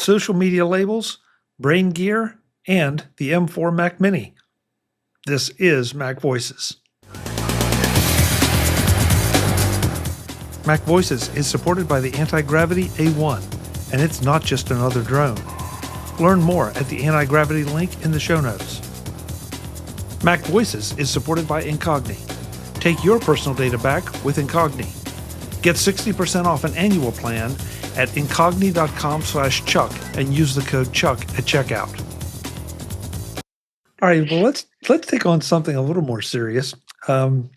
social media labels, brain gear, and the M4 Mac Mini. This is MacVoices. MacVoices is supported by the Anti-Gravity A1, and it's not just another drone. Learn more at the anti-gravity link in the show notes. MacVoices is supported by Incogni. Take your personal data back with Incogni. Get 60% off an annual plan at incogni.com/Chuck and use the code Chuck at checkout. All right, well, let's take on something a little more serious. The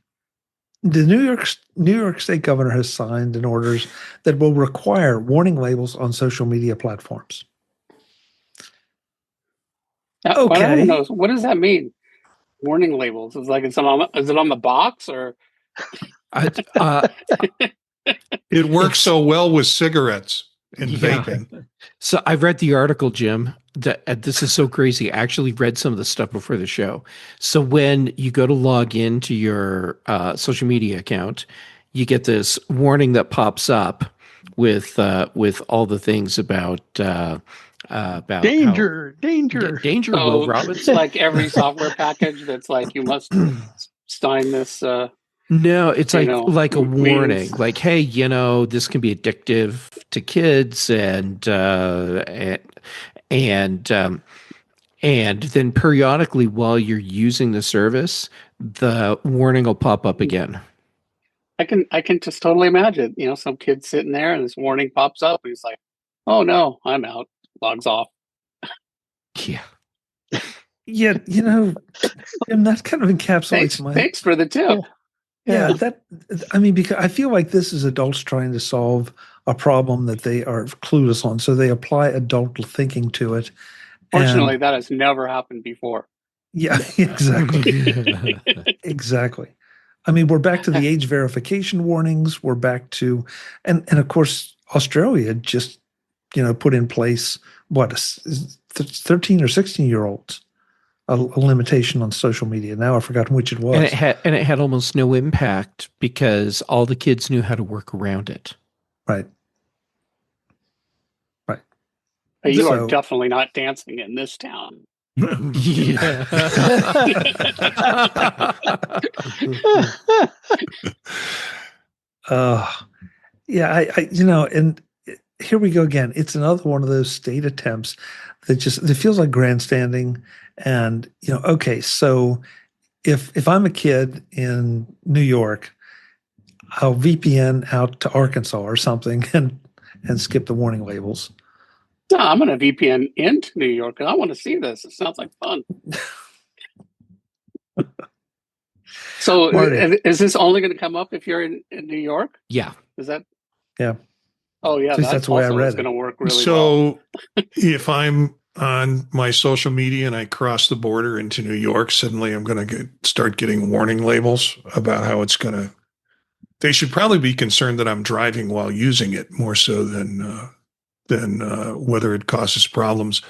New York State governor has signed an orders that will require warning labels on social media platforms. Okay. I don't know. What does that mean? Warning labels? Is it on the box or? It works so well with cigarettes and vaping. So I read the article, Jim. This is so crazy. I actually read some of the stuff before the show. So when you go to log into your social media account, you get this warning that pops up with all the things about danger. Will Robbins. It's like every software package that's like you must sign this. No, it's like a warning, like, hey, this can be addictive to kids, and then periodically while you're using the service, the warning will pop up again. I can just totally imagine, some kid sitting there and this warning pops up and he's like, oh no, I'm out, logs off. Yeah. Yeah, and that kind of encapsulates thanks for the tip. Yeah, because I feel like this is adults trying to solve a problem that they are clueless on. So they apply adult thinking to it. Fortunately, that has never happened before. Yeah, exactly. Exactly. I mean, we're back to the age verification warnings. We're back to, and of course, Australia just, put in place, 13 or 16-year-olds. A limitation on social media. Now I've forgotten which it was. And it had almost no impact because all the kids knew how to work around it. Right. You are definitely not dancing in this town. Yeah. And here we go again. It's another one of those state attempts that it feels like grandstanding. And, okay, so if I'm a kid in New York, I'll VPN out to Arkansas or something and skip the warning labels. No, I'm going to VPN into New York and I want to see this. It sounds like fun. So is this only going to come up if you're in New York? Yeah. Is that? Yeah. Oh, yeah. That's the way I read it. Going to work really well. So if I'm on my social media and I cross the border into New York, suddenly I'm going to start getting warning labels about how it's going to. They should probably be concerned that I'm driving while using it more so than whether it causes problems.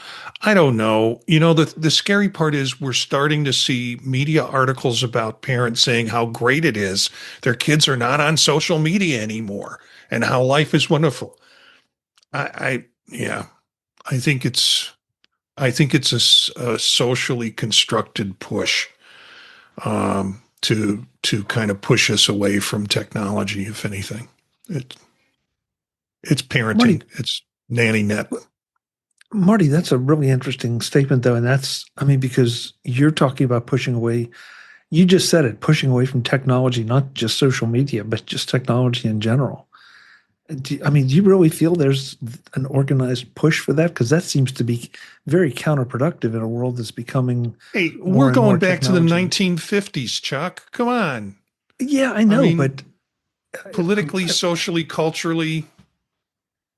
I don't know. The scary part is we're starting to see media articles about parents saying how great it is their kids are not on social media anymore and how life is wonderful. I think it's a socially constructed push to kind of push us away from technology. If anything, it's parenting. Marty, it's nanny net. Marty, that's a really interesting statement, though, and because you're talking about pushing away. You just said it, pushing away from technology, not just social media, but just technology in general. Do you really feel there's an organized push for that? Because that seems to be very counterproductive in a world that's becoming. Hey, we're going back to the 1950s, Chuck. Come on. Yeah, I know, but politically, socially, culturally,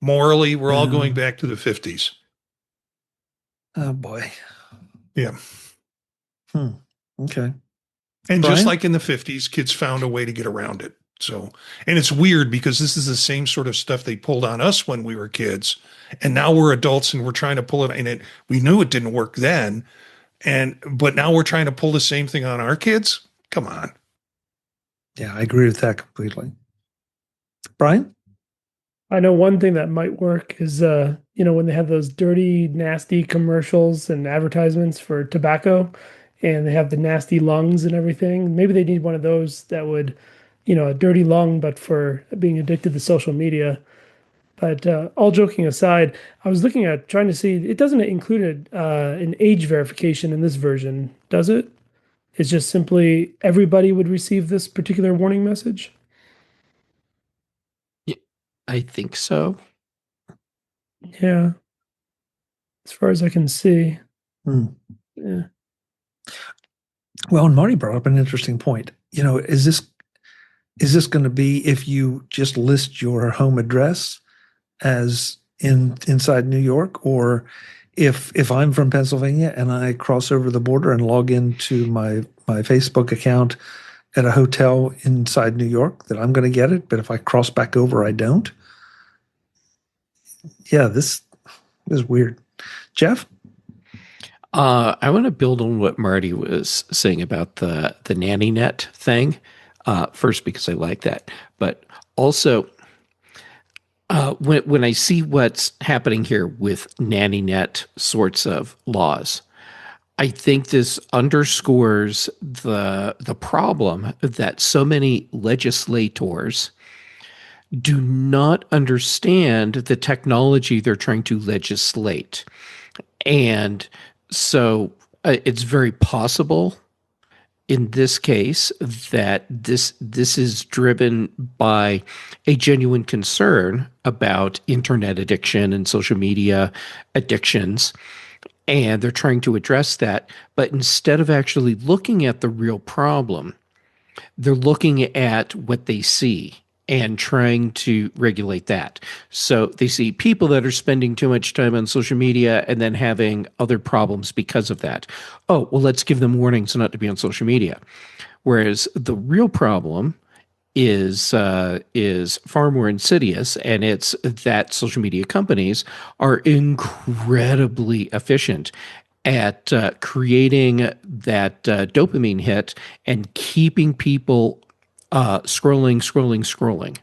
morally, we're all going back to the 50s. Oh boy. Yeah. Okay. And Brian? Just like in the 50s, kids found a way to get around it. So, and it's weird because this is the same sort of stuff they pulled on us when we were kids, and now we're adults and we're trying to pull it. And we knew it didn't work then, but now we're trying to pull the same thing on our kids. Come on. Yeah, I agree with that completely. Brian? I know one thing that might work is, when they have those dirty, nasty commercials and advertisements for tobacco and they have the nasty lungs and everything. Maybe they need one of those that would, a dirty lung, but for being addicted to social media. But all joking aside, I was looking at trying to see, it doesn't include an age verification in this version, does it? It's just simply everybody would receive this particular warning message. Yeah, I think so. Yeah, as far as I can see. Hmm. Yeah. Well, and Marty brought up an interesting point. Is this going to be if you just list your home address as inside New York, or if I'm from Pennsylvania and I cross over the border and log into my Facebook account at a hotel inside New York, that I'm going to get it, but if I cross back over, I don't? Yeah, this is weird. Jeff? I want to build on what Marty was saying about the nanny net thing. First, because I like that, but also when I see what's happening here with nanny net sorts of laws, I think this underscores the problem that so many legislators do not understand the technology they're trying to legislate. And so it's very possible in this case that this is driven by a genuine concern about internet addiction and social media addictions, and they're trying to address that. But instead of actually looking at the real problem, they're looking at what they see and trying to regulate that. So they see people that are spending too much time on social media and then having other problems because of that. Oh, well, let's give them warnings not to be on social media. Whereas the real problem is far more insidious, and it's that social media companies are incredibly efficient at creating that dopamine hit and keeping people scrolling.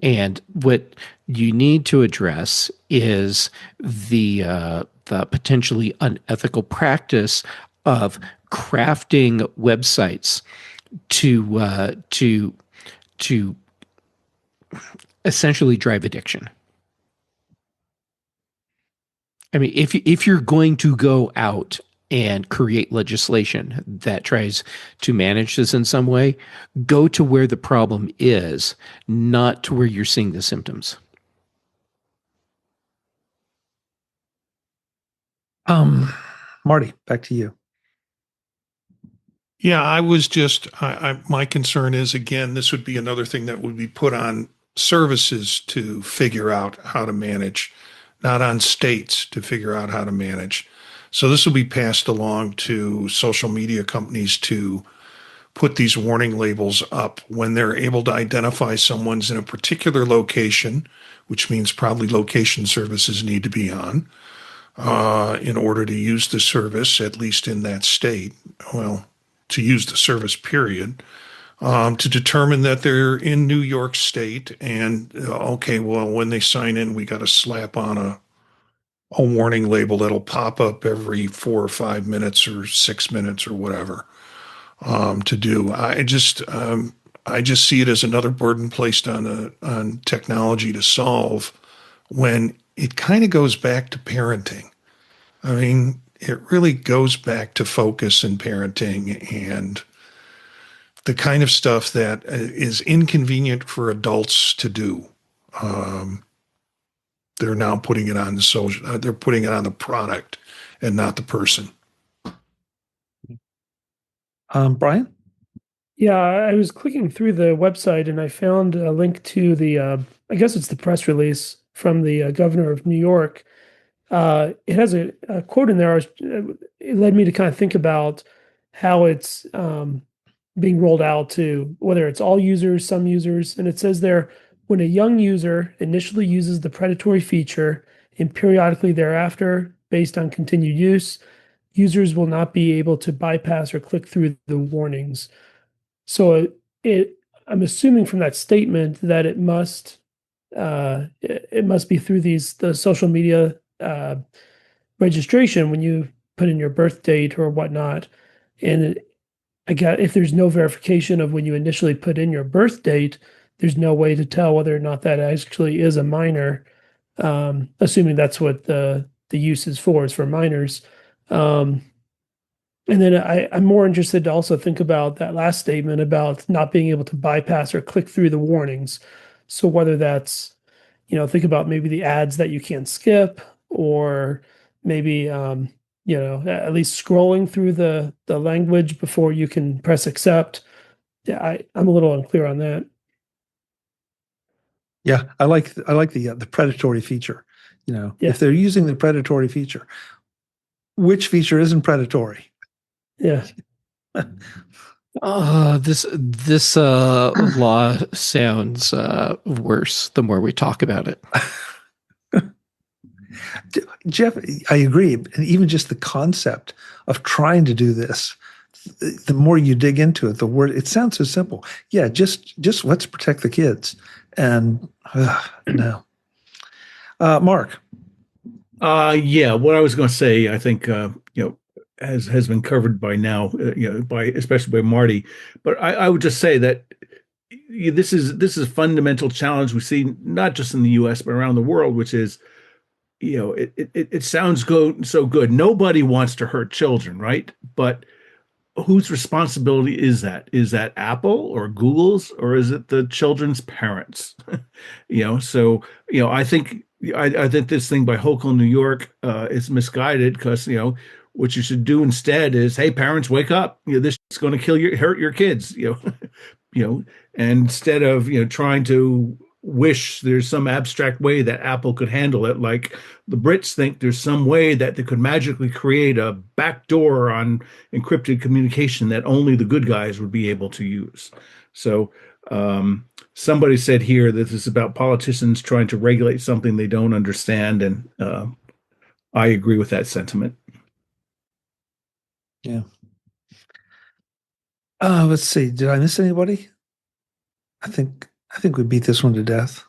And what you need to address is the potentially unethical practice of crafting websites to essentially drive addiction. I mean, if you're going to go out and create legislation that tries to manage this in some way, go to where the problem is, not to where you're seeing the symptoms. Marty, back to you. Yeah, my concern is, again, this would be another thing that would be put on services to figure out how to manage, not on states to figure out how to manage. So this will be passed along to social media companies to put these warning labels up when they're able to identify someone's in a particular location, which means probably location services need to be on in order to use the service, at least in that state. Well, to use the service, period, to determine that they're in New York State. And okay, well, when they sign in, we got to slap on a warning label that'll pop up every 4 or 5 minutes or 6 minutes or whatever to do. I just see it as another burden placed on technology to solve, when it kind of goes back to parenting. I mean, it really goes back to focus and parenting and the kind of stuff that is inconvenient for adults to do. They're now putting it on the social. They're putting it on the product and not the person. Brian? Yeah, I was clicking through the website and I found a link to I guess it's the press release from the governor of New York. It has a quote in there. It led me to kind of think about how it's being rolled out to whether it's all users, some users. And it says there, when a young user initially uses the predatory feature and periodically thereafter, based on continued use, users will not be able to bypass or click through the warnings. So I'm assuming from that statement that it must be through the social media registration when you put in your birth date or whatnot. And I got if there's no verification of when you initially put in your birth date, there's no way to tell whether or not that actually is a minor. Assuming that's what the use is for minors. And then I'm more interested to also think about that last statement about not being able to bypass or click through the warnings. So whether that's, think about maybe the ads that you can't skip, or maybe, at least scrolling through the language before you can press accept. Yeah, I'm a little unclear on that. Yeah, I like the predatory feature. Yeah. If they're using the predatory feature, which feature isn't predatory? Yeah. This law sounds worse the more we talk about it. Jeff, I agree. And even just the concept of trying to do this, the more you dig into it, the word, it sounds so simple. Yeah, just let's protect the kids. And no. Mark. Yeah, what I was going to say, I think, has been covered by now, especially by Marty. But I would just say that this is a fundamental challenge we see not just in the U.S. but around the world, which is, it sounds so good. Nobody wants to hurt children, right? But whose responsibility is that? Is that Apple or Google's, or is it the children's parents? So I think this thing by Hochul, New York, is misguided because what you should do instead is, hey, parents, wake up! This is going to hurt your kids. And instead of trying to wish there's some abstract way that Apple could handle it, like the Brits think there's some way that they could magically create a backdoor on encrypted communication that only the good guys would be able to use. So somebody said here that this is about politicians trying to regulate something they don't understand, and I agree with that sentiment. Yeah. Let's see. Did I miss anybody? I think we beat this one to death.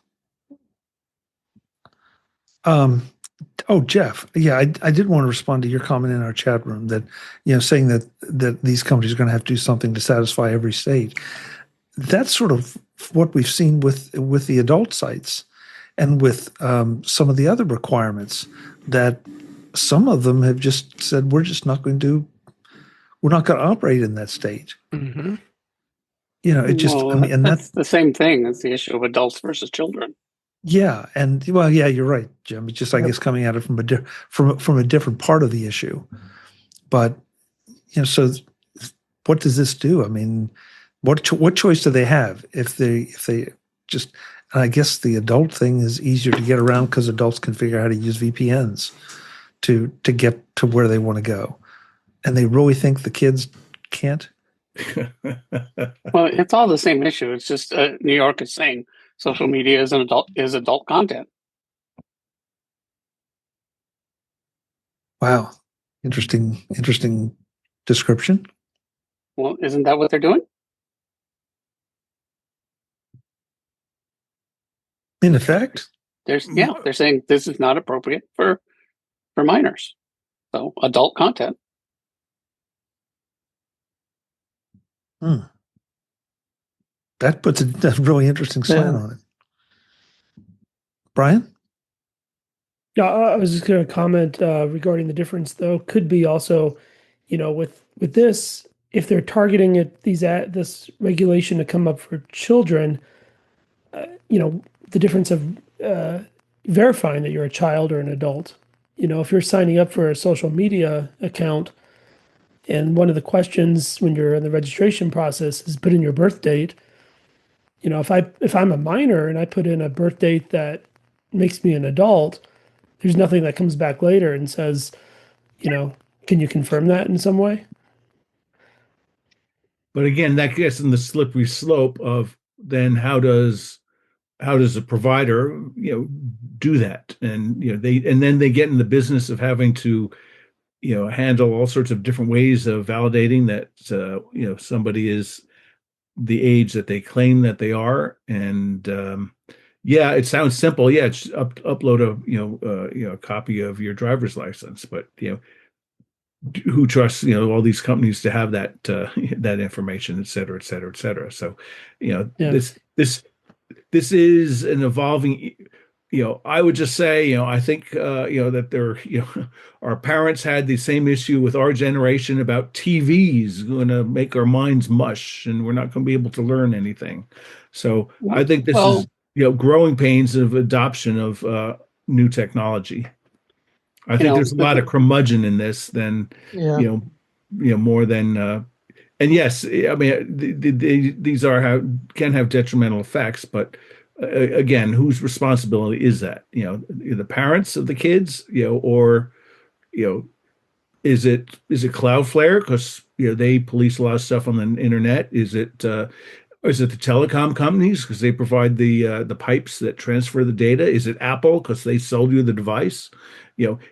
Oh, Jeff. Yeah, I did want to respond to your comment in our chat room that, saying that these companies are going to have to do something to satisfy every state. That's sort of what we've seen with the adult sites and with some of the other requirements, that some of them have just said, we're not going to operate in that state. Mm-hmm. It just, well, and that's the same thing as the issue of adults versus children. Yeah, and yeah, you're right, Jim. It's just, I guess, coming at it from a different part of the issue. But so what does this do? I mean, what choice do they have if they just? And I guess the adult thing is easier to get around because adults can figure out how to use VPNs to get to where they want to go, and they really think the kids can't. Well, it's all the same issue. It's just New York is saying social media is adult content. Wow, interesting description. Well, isn't that what they're doing? In effect, they're saying this is not appropriate for minors. So adult content. That puts a really interesting slant on it. Brian? Yeah, I was just going to comment regarding the difference, though. Could be also, with this, if they're targeting this regulation to come up for children, the difference of verifying that you're a child or an adult. If you're signing up for a social media account, and one of the questions when you're in the registration process is put in your birth date. If I'm a minor and I put in a birth date that makes me an adult, there's nothing that comes back later and says, can you confirm that in some way? But again, that gets in the slippery slope of then how does a provider do that, and then they get in the business of having to handle all sorts of different ways of validating that somebody is the age that they claim that they are. And yeah, it sounds simple. Yeah, it's upload a copy of your driver's license, but who trusts all these companies to have that that information, et cetera, et cetera, et cetera. So Yeah. this is an evolving. I would just say, I think, that our parents had the same issue with our generation about TVs going to make our minds mush and we're not going to be able to learn anything. So I think this Well, is, growing pains of adoption of new technology. I think there's a lot of curmudgeon in this than, Yeah. more than, and yes, I mean, these can have detrimental effects, but again, whose responsibility is that? The parents of the kids, or is it Cloudflare because they police a lot of stuff on the internet? Is it the telecom companies because they provide the pipes that transfer the data? Is it Apple because they sold you the device?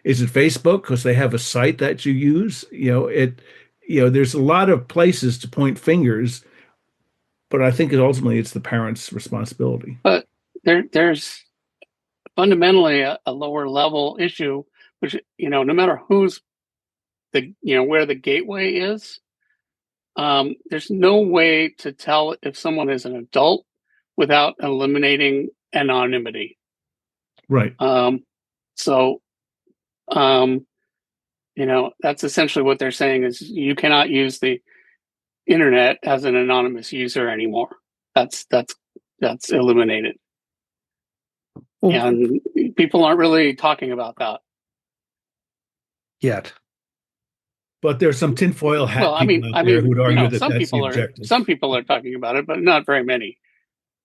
Is it Facebook because they have a site that you use? There's a lot of places to point fingers, but I think ultimately it's the parents' responsibility. but there's fundamentally a lower level issue, which no matter who's where the gateway is, there's no way to tell if someone is an adult without eliminating anonymity. Right. So that's essentially what they're saying is you cannot use the internet as an anonymous user anymore. That's eliminated. Well, And people aren't really talking about that yet. But there's some tinfoil hat Well, I mean, people out there who would argue that some that's the people objective. some people are talking about it, but not very many.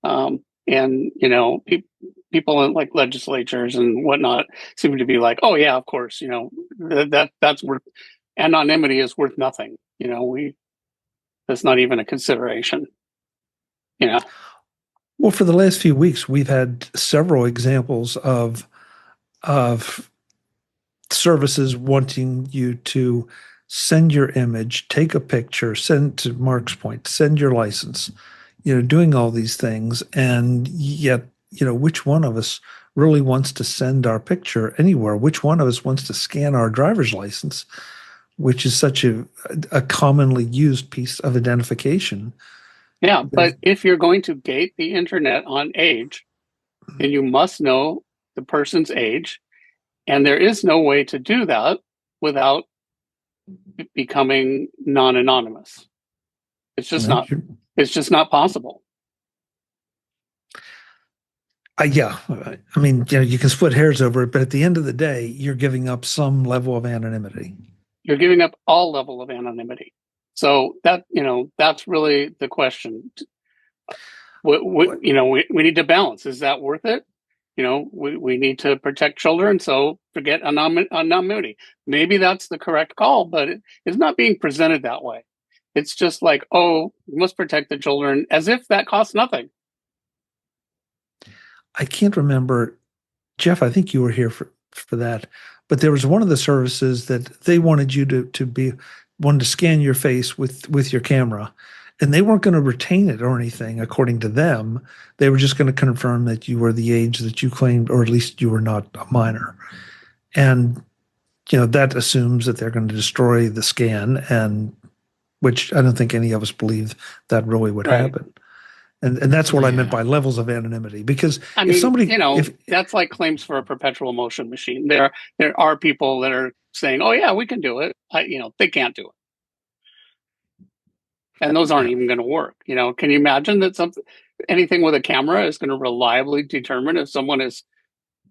And people in like legislatures and whatnot seem to be like, oh yeah, of course, that's worth anonymity is worth nothing. That's not even a consideration. Well, for the last few weeks, we've had several examples of services wanting you to send your image, take a picture, send to Mark's point, send your license, doing all these things. And yet, which one of us really wants to send our picture anywhere? Which one of us wants to scan our driver's license, which is such a commonly used piece of identification? Yeah, but if you're going to gate the internet on age, then you must know the person's age. And there is no way to do that without becoming non-anonymous. It's just not possible. Yeah. I mean, you can split hairs over it, but at the end of the day, you're giving up some level of anonymity. You're giving up all level of anonymity. So that's really the question. We need to balance. Is that worth it? We need to protect children, so forget anonymity. Maybe that's the correct call, but it's not being presented that way. It's just like, oh, we must protect the children, as if that costs nothing. I can't remember, Jeff, I think you were here for that, but there was one of the services that they wanted you wanted to scan your face with your camera, and they weren't going to retain it or anything. According to them, they were just going to confirm that you were the age that you claimed, or at least you were not a minor. And, that assumes that they're going to destroy the scan, and which I don't think any of us believe that really would happen. And that's what I meant by levels of anonymity, because if somebody, that's like claims for a perpetual motion machine. There are people that are saying, oh yeah, we can do it. They can't do it. And those aren't even going to work. Can you imagine that anything with a camera is going to reliably determine if someone is,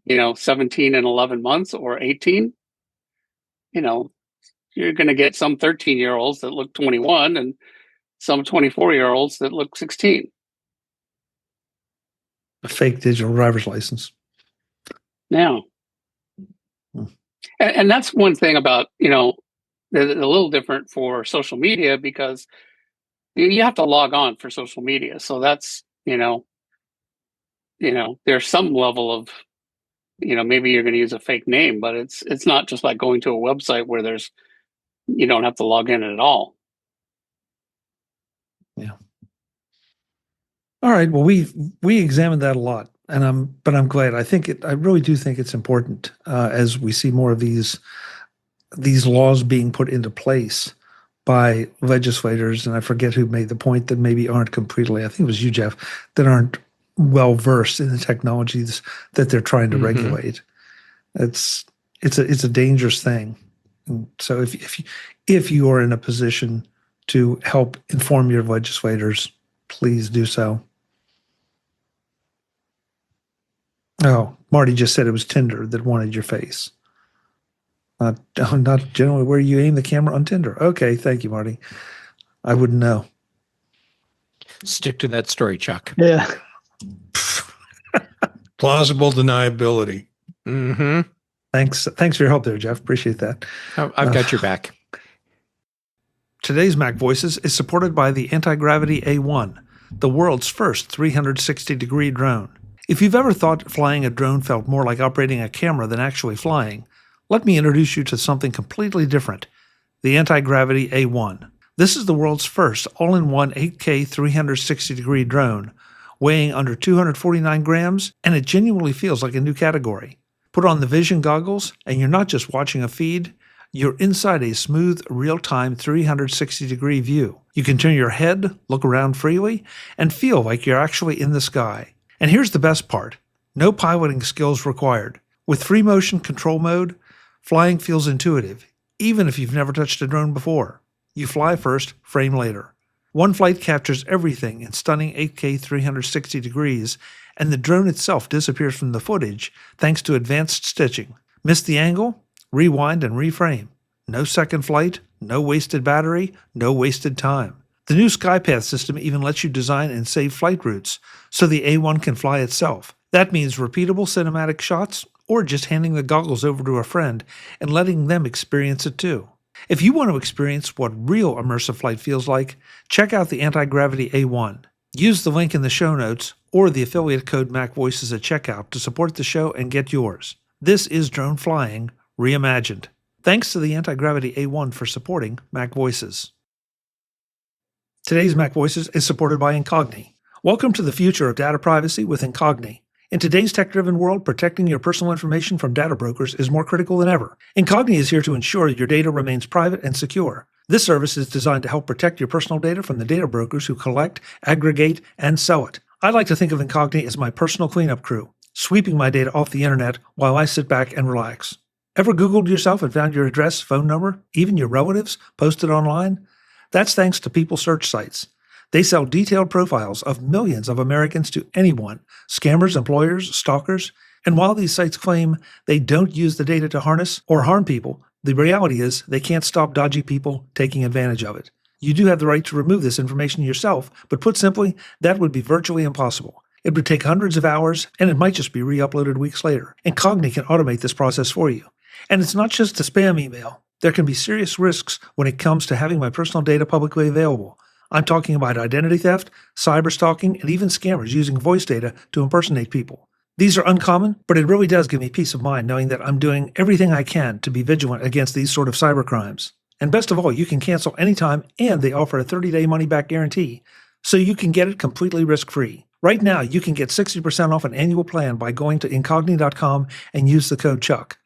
17 and 11 months or 18? You're going to get some 13-year-olds that look 21 and some 24-year-olds that look 16. A fake digital driver's license. Yeah. And that's one thing about, a little different for social media, because you have to log on for social media. So that's, there's some level of, maybe you're going to use a fake name, but it's not just like going to a website where you don't have to log in at all. Yeah. All right. Well, we examined that a lot, and I'm glad. I really do think it's important as we see more of these laws being put into place by legislators. And I forget who made the point that maybe aren't completely. I think it was you, Jeff, that aren't well versed in the technologies that they're trying to regulate. It's a dangerous thing. And so if you are in a position to help inform your legislators, please do so. Oh, Marty just said it was Tinder that wanted your face. Not generally where you aim the camera on Tinder. Okay, thank you, Marty. I wouldn't know. Stick to that story, Chuck. Yeah. Plausible deniability. Mm-hmm. Thanks for your help there, Jeff. Appreciate that. I've got your back. Today's MacVoices is supported by the Anti-Gravity A1, the world's first 360-degree drone. If you've ever thought flying a drone felt more like operating a camera than actually flying, let me introduce you to something completely different, the Anti-Gravity A1. This is the world's first all-in-one 8K 360-degree drone, weighing under 249 grams, and it genuinely feels like a new category. Put on the vision goggles, and you're not just watching a feed, you're inside a smooth, real-time 360-degree view. You can turn your head, look around freely, and feel like you're actually in the sky. And here's the best part. No piloting skills required. With free motion control mode, flying feels intuitive, even if you've never touched a drone before. You fly first, frame later. One flight captures everything in stunning 8K 360 degrees, and the drone itself disappears from the footage thanks to advanced stitching. Miss the angle? Rewind and reframe. No second flight, no wasted battery, no wasted time. The new SkyPath system even lets you design and save flight routes, so the A1 can fly itself. That means repeatable cinematic shots, or just handing the goggles over to a friend and letting them experience it too. If you want to experience what real immersive flight feels like, check out the Anti-Gravity A1. Use the link in the show notes or the affiliate code MacVoices at checkout to support the show and get yours. This is drone flying reimagined. Thanks to the Anti-Gravity A1 for supporting MacVoices. Today's MacVoices is supported by Incogni. Welcome to the future of data privacy with Incogni. In today's tech-driven world, protecting your personal information from data brokers is more critical than ever. Incogni is here to ensure your data remains private and secure. This service is designed to help protect your personal data from the data brokers who collect, aggregate, and sell it. I like to think of Incogni as my personal cleanup crew, sweeping my data off the internet while I sit back and relax. Ever Googled yourself and found your address, phone number, even your relatives posted online? That's thanks to people search sites. They sell detailed profiles of millions of Americans to anyone, scammers, employers, stalkers. And while these sites claim they don't use the data to harness or harm people, the reality is they can't stop dodgy people taking advantage of it. You do have the right to remove this information yourself, but put simply, that would be virtually impossible. It would take hundreds of hours, and it might just be re-uploaded weeks later. Incogni can automate this process for you. And it's not just a spam email. There can be serious risks when it comes to having my personal data publicly available. I'm talking about identity theft, cyber stalking, and even scammers using voice data to impersonate people. These are uncommon, but it really does give me peace of mind knowing that I'm doing everything I can to be vigilant against these sort of cyber crimes. And best of all, you can cancel anytime, and they offer a 30-day money-back guarantee, so you can get it completely risk-free. Right now, you can get 60% off an annual plan by going to incogni.com and use the code CHUCK.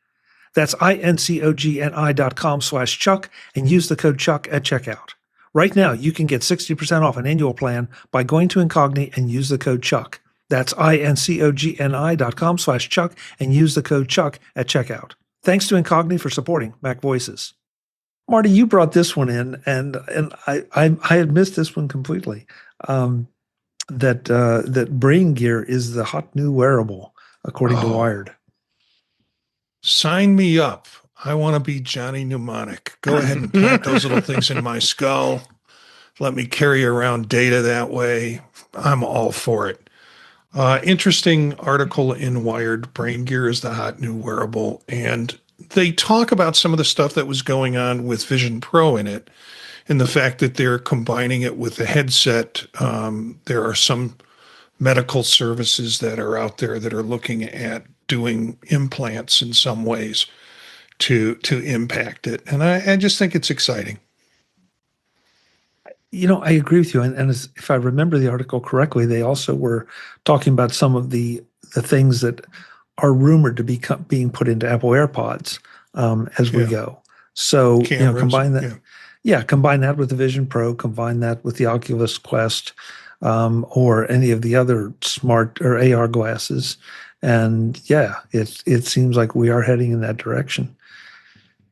That's incogni.com/Chuck and use the code CHUCK at checkout. Right now, you can get 60% off an annual plan by going to Incogni and use the code CHUCK. That's incogni.com/Chuck and use the code CHUCK at checkout. Thanks to Incogni for supporting MacVoices. Marty, you brought this one in, and I had missed this one completely. That Brain Gear is the hot new wearable, according to Wired. Sign me up. I want to be Johnny Mnemonic. Go ahead and plant those little things in my skull. Let me carry around data that way. I'm all for it. Interesting article in Wired. Brain Gear is the hot new wearable. And they talk about some of the stuff that was going on with Vision Pro in it, and the fact that they're combining it with the headset. There are some medical services that are out there that are looking at doing implants in some ways to impact it. And I just think it's exciting. I agree with you. And if I remember the article correctly, they also were talking about some of the things that are rumored to be being put into Apple AirPods as we Yeah. go. So, Cameras. combine that. Yeah. Yeah, combine that with the Vision Pro, combine that with the Oculus Quest, or any of the other smart or AR glasses. And yeah, it seems like we are heading in that direction.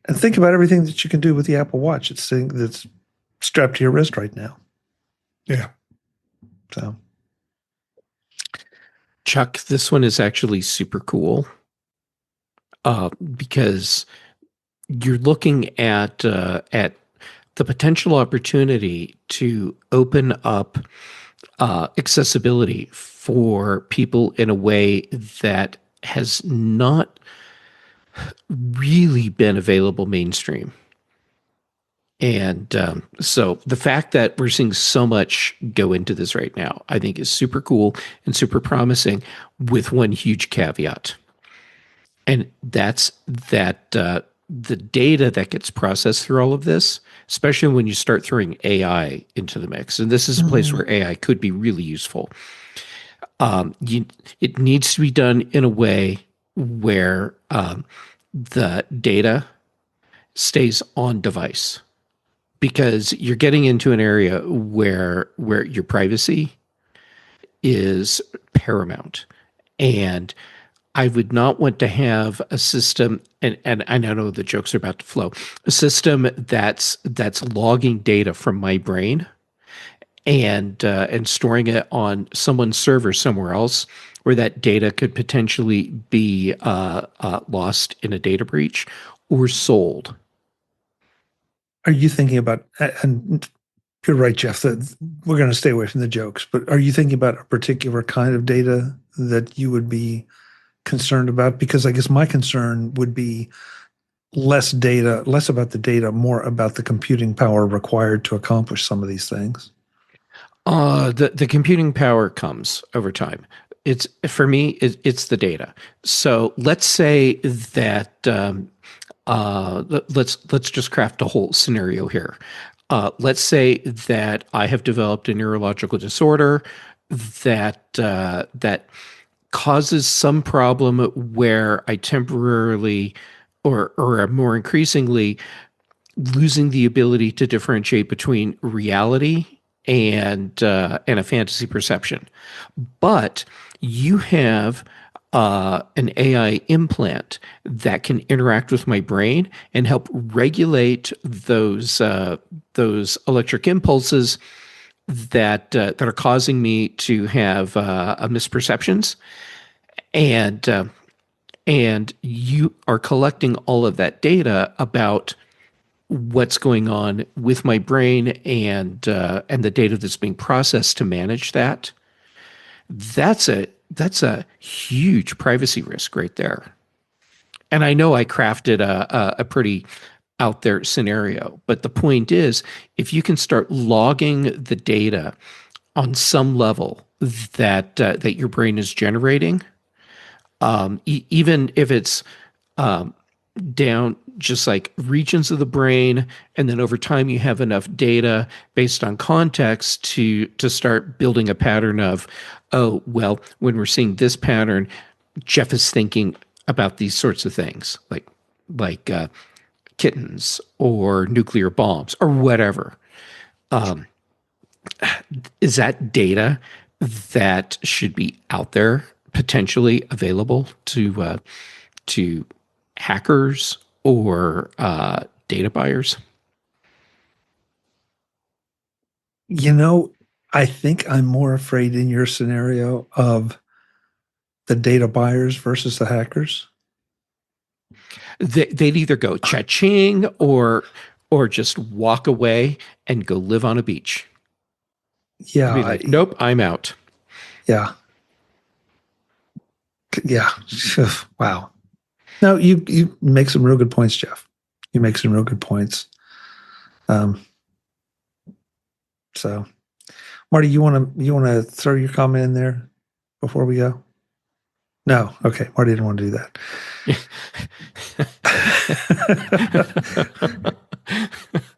And think about everything that you can do with the Apple Watch. It's thing that's strapped to your wrist right now. Yeah. So, Chuck, this one is actually super cool because you're looking at the potential opportunity to open up accessibility for people in a way that has not really been available mainstream. And so the fact that we're seeing so much go into this right now, I think is super cool and super promising, with one huge caveat. And that's that the data that gets processed through all of this, especially when you start throwing AI into the mix, and this is a place where AI could be really useful. It needs to be done in a way where the data stays on device, because you're getting into an area where your privacy is paramount. And I would not want to have a system, and I know the jokes are about to flow, a system that's logging data from my brain and storing it on someone's server somewhere else, where that data could potentially be lost in a data breach or sold. are you thinking about, and you're right, Jeff, that we're going to stay away from the jokes, but are you thinking about a particular kind of data that you would be concerned about? Because I guess my concern would be less about the data, more about the computing power required to accomplish some of these things. The computing power comes over time. It's, for me, it's the data. So let's say that let's just craft a whole scenario here. Let's say that I have developed a neurological disorder that causes some problem where I temporarily or more increasingly losing the ability to differentiate between reality and a fantasy perception. But you have an AI implant that can interact with my brain and help regulate those electric impulses that are causing me to have misperceptions, and you are collecting all of that data about what's going on with my brain and the data that's being processed to manage that. That's a huge privacy risk right there. And I know I crafted a pretty out there scenario, but the point is, if you can start logging the data on some level that your brain is generating, even if it's down just like regions of the brain, and then over time you have enough data based on context to start building a pattern of, oh, well, when we're seeing this pattern, Jeff is thinking about these sorts of things, like kittens or nuclear bombs or whatever. Is that data that should be out there, potentially available to hackers or data buyers? I think I'm more afraid in your scenario of the data buyers versus the hackers. They'd either go cha-ching or just walk away and go live on a beach. Yeah. Be like, nope, I'm out. Yeah. Yeah. Wow. No, you make some real good points, Jeff. You make some real good points. So, Marty, you want to throw your comment in there before we go? No. Okay. Marty didn't want to do that.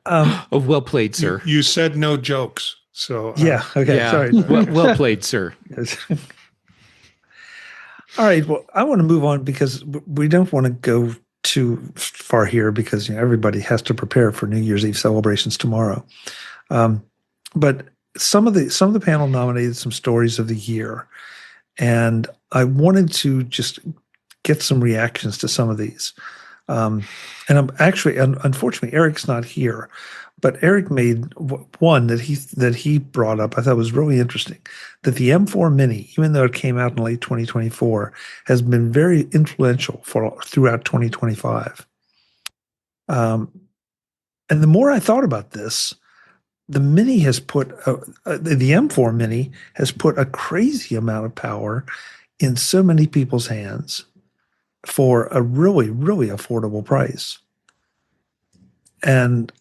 Oh, well played, sir. You said no jokes. So Yeah. Okay. Yeah. Sorry. Well played, sir. All right. Well, I want to move on because we don't want to go too far here because everybody has to prepare for New Year's Eve celebrations tomorrow. But some of the panel nominated some stories of the year, and I wanted to just get some reactions to some of these. And I'm actually, unfortunately, Eric's not here, but Eric made one that he brought up. I thought was really interesting. That the M4 Mini, even though it came out in late 2024, has been very influential throughout 2025. And the more I thought about this, the Mini has put the M4 Mini has put a crazy amount of power in so many people's hands for a really, really affordable price. And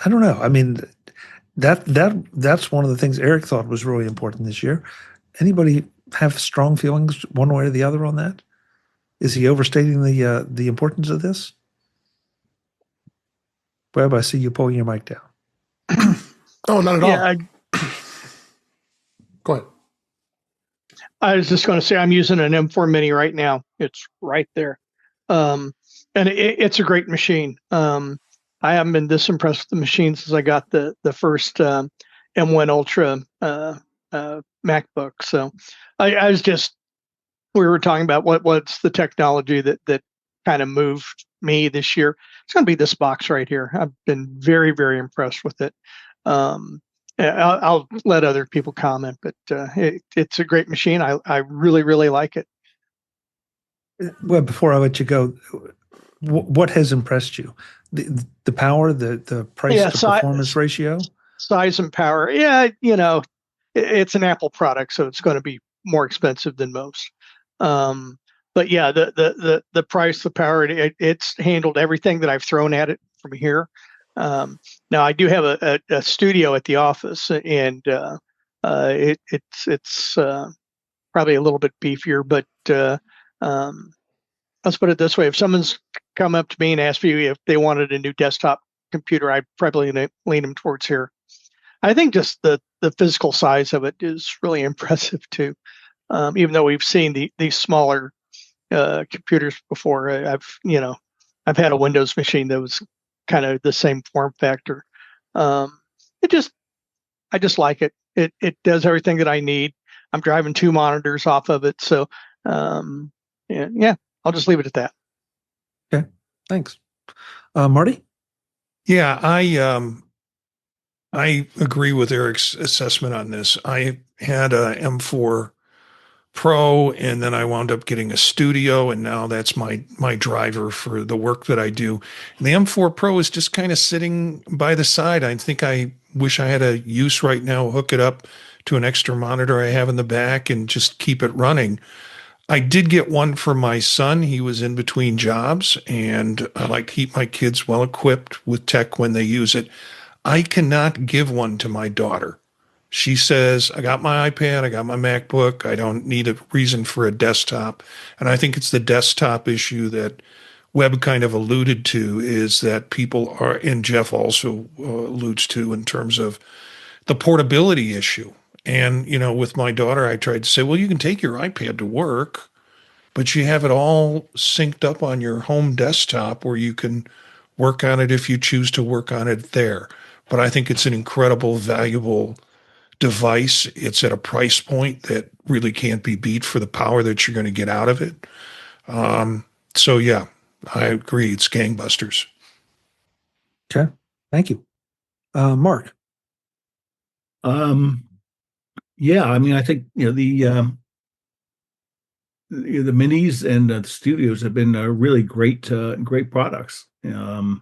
I don't know. I mean, that's one of the things Eric thought was really important this year. Anybody have strong feelings one way or the other on that? Is he overstating the importance of this? Webb, I see you pulling your mic down. Oh, not at all. Yeah, Go ahead. I was just going to say I'm using an M4 Mini right now. It's right there, and it's a great machine. I haven't been this impressed with the machine since I got the first M1 Ultra MacBook. So I was just, we were talking about what's the technology that kind of moved me this year. It's going to be this box right here. I've been very, very impressed with it. I'll let other people comment, but it's a great machine. I really, really like it. Well, before I let you go, what has impressed you? The power, the price to performance ratio? Size and power. Yeah, it's an Apple product, so it's going to be more expensive than most. But yeah, the price, the power, it's handled everything that I've thrown at it from here. Now I do have a studio at the office, and it's probably a little bit beefier, but let's put it this way: if someone's come up to me and asked me if they wanted a new desktop computer, I'd probably lean them towards here. I think just the physical size of it is really impressive too. Even though we've seen these smaller computers before, I've had a Windows machine that was kind of the same form factor. I just like it. It does everything that I need. I'm driving 2 monitors off of it, so yeah, I'll just leave it at that. Okay, thanks, Marty. Yeah, I agree with Eric's assessment on this. I had a M4 Pro, and then I wound up getting a Studio, and now that's my driver for the work that I do. And the M4 Pro is just kind of sitting by the side. I think I wish I had a use right now, hook it up to an extra monitor I have in the back and just keep it running. I did get one for my son. He was in between jobs, and I like to keep my kids well equipped with tech when they use it. I cannot give one to my daughter. She says, I got my iPad, I got my MacBook, I don't need a reason for a desktop. And I think it's the desktop issue that Webb kind of alluded to, is that people are, and Jeff also alludes to, in terms of the portability issue. And, with my daughter, I tried to say, well, you can take your iPad to work, but you have it all synced up on your home desktop where you can work on it if you choose to work on it there. But I think it's an incredible, valuable device. It's at a price point that really can't be beat for the power that you're going to get out of it. So yeah, I agree. It's gangbusters. Okay, thank you, Mark. Yeah, I mean, I think the minis and the studios have been really great products. And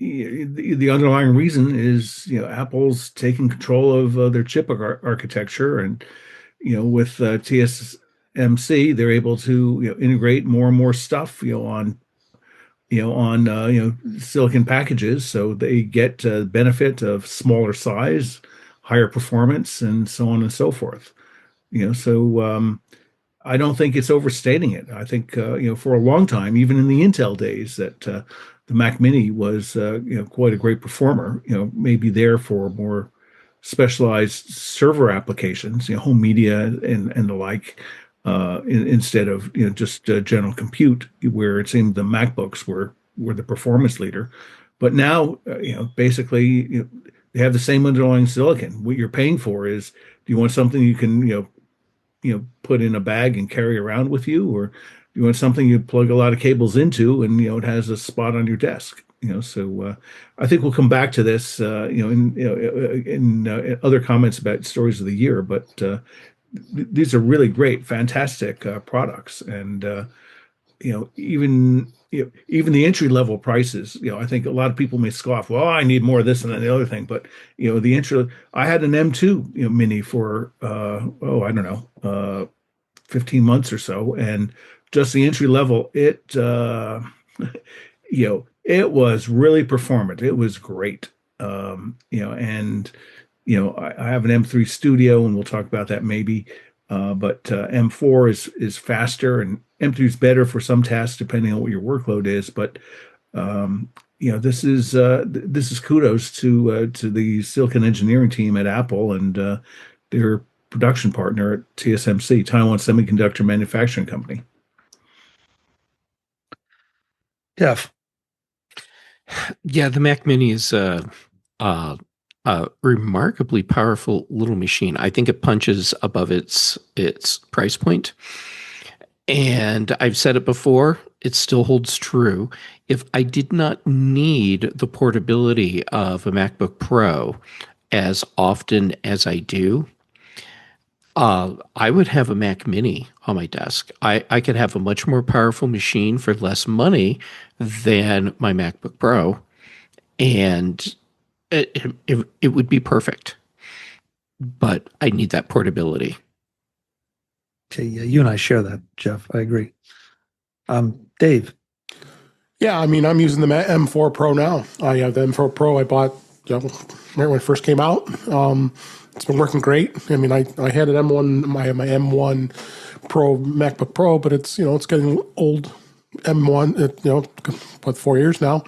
the underlying reason is Apple's taking control of their chip architecture, and with TSMC they're able to integrate more and more stuff on silicon packages, so they get benefit of smaller size, higher performance, and so on and so forth. So I don't think it's overstating it. I think for a long time, even in the Intel days, that the Mac Mini was quite a great performer. Maybe there for more specialized server applications, home media and the like, instead of just general compute, where it seemed the MacBooks were the performance leader. But now, basically, they have the same underlying silicon. What you're paying for is, do you want something you can put in a bag and carry around with you, or you want something you plug a lot of cables into and it has a spot on your desk. So I think we'll come back to this in other comments about stories of the year, but these are really great, fantastic products. And even the entry level prices, I think a lot of people may scoff, well, I need more of this and then the other thing, but the entry, I had an M2 mini for I don't know, 15 months or so, and just the entry level, it it was really performant. It was great. And I have an M3 Studio, and we'll talk about that maybe. But M4 is faster, and M3 is better for some tasks depending on what your workload is. But this is kudos to the silicon engineering team at Apple and their production partner at TSMC, Taiwan Semiconductor Manufacturing Company. Jeff. Yeah, the Mac Mini is a remarkably powerful little machine. I think it punches above its price point. And I've said it before, it still holds true. If I did not need the portability of a MacBook Pro as often as I do, I would have a Mac Mini on my desk. I could have a much more powerful machine for less money than my MacBook Pro, and it would be perfect. But I need that portability. Okay, yeah, you and I share that, Jeff. I agree. Dave. Yeah, I mean, I'm using the M4 Pro now. I have the M4 Pro I bought right when it first came out. It's been working great. I mean, I had an M1, my M1 Pro MacBook Pro, but it's getting old. M1, 4 years now.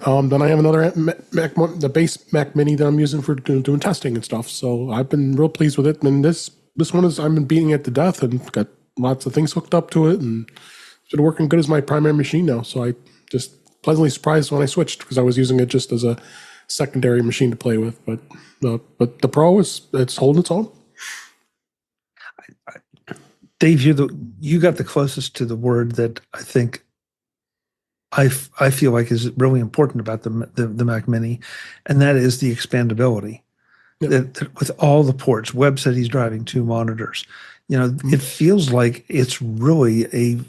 Then I have another the base Mac Mini that I'm using for doing testing and stuff. So I've been real pleased with it. And this one I've been beating it to death and got lots of things hooked up to it, and it's been working good as my primary machine now. So I just pleasantly surprised when I switched, because I was using it just as a secondary machine to play with. But the Pro it's holding its own. Dave, you got the closest to the word that I think I feel like is really important about the Mac Mini, and that is the expandability. Yep. That with all the ports, Webb said he's driving 2 monitors. It feels like it's really a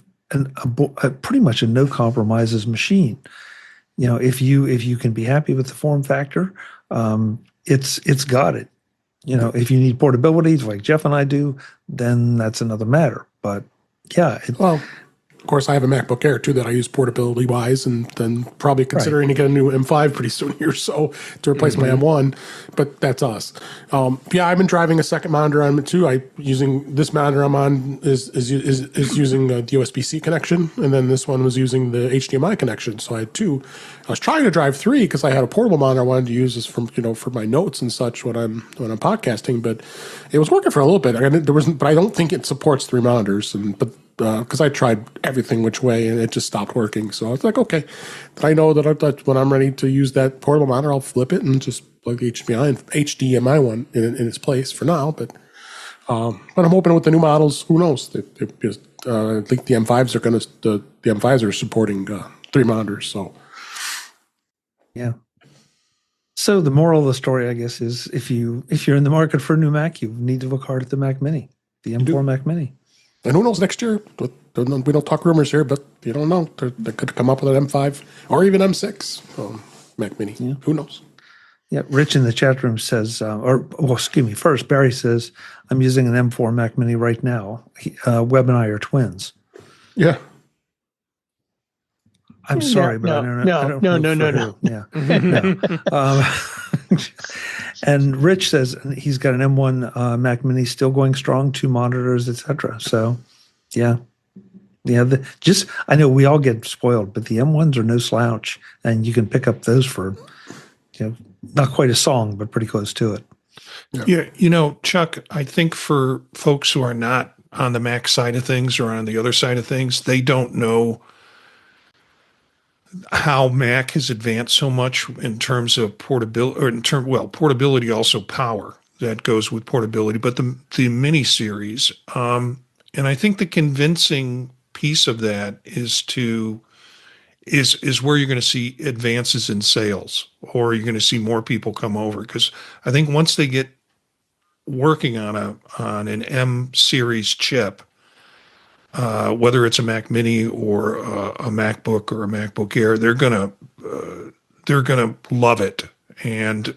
pretty much a no compromises machine. If you can be happy with the form factor, it's got it. If you need portability like Jeff and I do, then that's another matter. But yeah. Of course, I have a MacBook Air too that I use portability wise, and then probably considering to get a new M5 pretty soon here, so to replace my M1. But that's us. Yeah, I've been driving a second monitor on it too. Using this monitor I'm on is using the USB-C connection, and then this one was using the HDMI connection. So I had 2. I was trying to drive 3 because I had a portable monitor I wanted to use this for my notes and such when I'm podcasting. But it was working for a little bit. But I don't think it supports 3 monitors, because I tried everything which way and it just stopped working. So I was like, okay, then I know that when I'm ready to use that portable monitor, I'll flip it and just plug the HDMI one in its place for now. But I'm hoping with the new models, who knows? I think the M5s the M5s are supporting 3 monitors. So yeah. So the moral of the story, I guess, is if you're in the market for a new Mac, you need to look hard at the Mac Mini, the M4 Mac Mini. And who knows next year? We don't talk rumors here, but you don't know. They could come up with an M5 or even M6 Mac Mini. Yeah. Who knows? Yeah, Rich in the chat room says, excuse me, first, Barry says, I'm using an M4 Mac Mini right now. Webb and I are twins. Yeah. I'm sorry, but I don't know. Yeah. No. And Rich says he's got an M1 Mac Mini still going strong, 2 monitors, etc. So Yeah. Yeah. I know we all get spoiled, but the M1s are no slouch, and you can pick up those for, not quite a song, but pretty close to it. Yeah, Chuck, I think for folks who are not on the Mac side of things or on the other side of things, they don't know how Mac has advanced so much in terms of portability, or portability, also power that goes with portability, but the mini series. And I think the convincing piece of that is where you're going to see advances in sales, or you're going to see more people come over. Because I think once they get working on an M series chip, whether it's a Mac Mini or a MacBook or a MacBook Air, they're gonna love it. And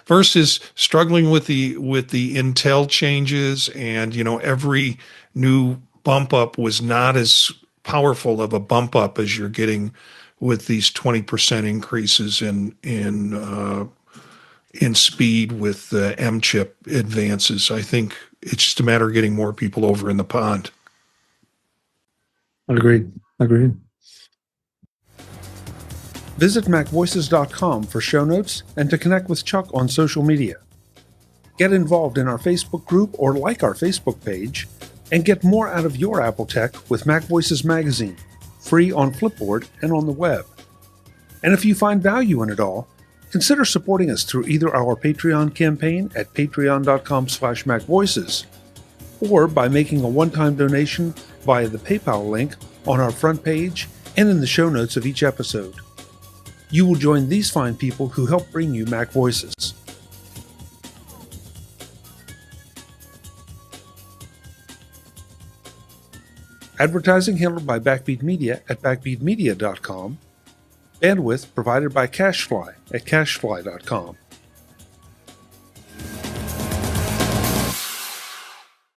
versus struggling with the Intel changes, and every new bump up was not as powerful of a bump up as you're getting with these 20% increases in speed with the M chip advances. I think it's just a matter of getting more people over in the pond. Agreed. Visit MacVoices.com for show notes and to connect with Chuck on social media. Get involved in our Facebook group or like our Facebook page, and get more out of your Apple tech with MacVoices Magazine, free on Flipboard and on the web. And if you find value in it all, consider supporting us through either our Patreon campaign at patreon.com/MacVoices, or by making a one-time donation via the PayPal link on our front page and in the show notes of each episode. You will join these fine people who help bring you Mac Voices. Advertising handled by Backbeat Media at backbeatmedia.com. Bandwidth provided by CacheFly at cachefly.com.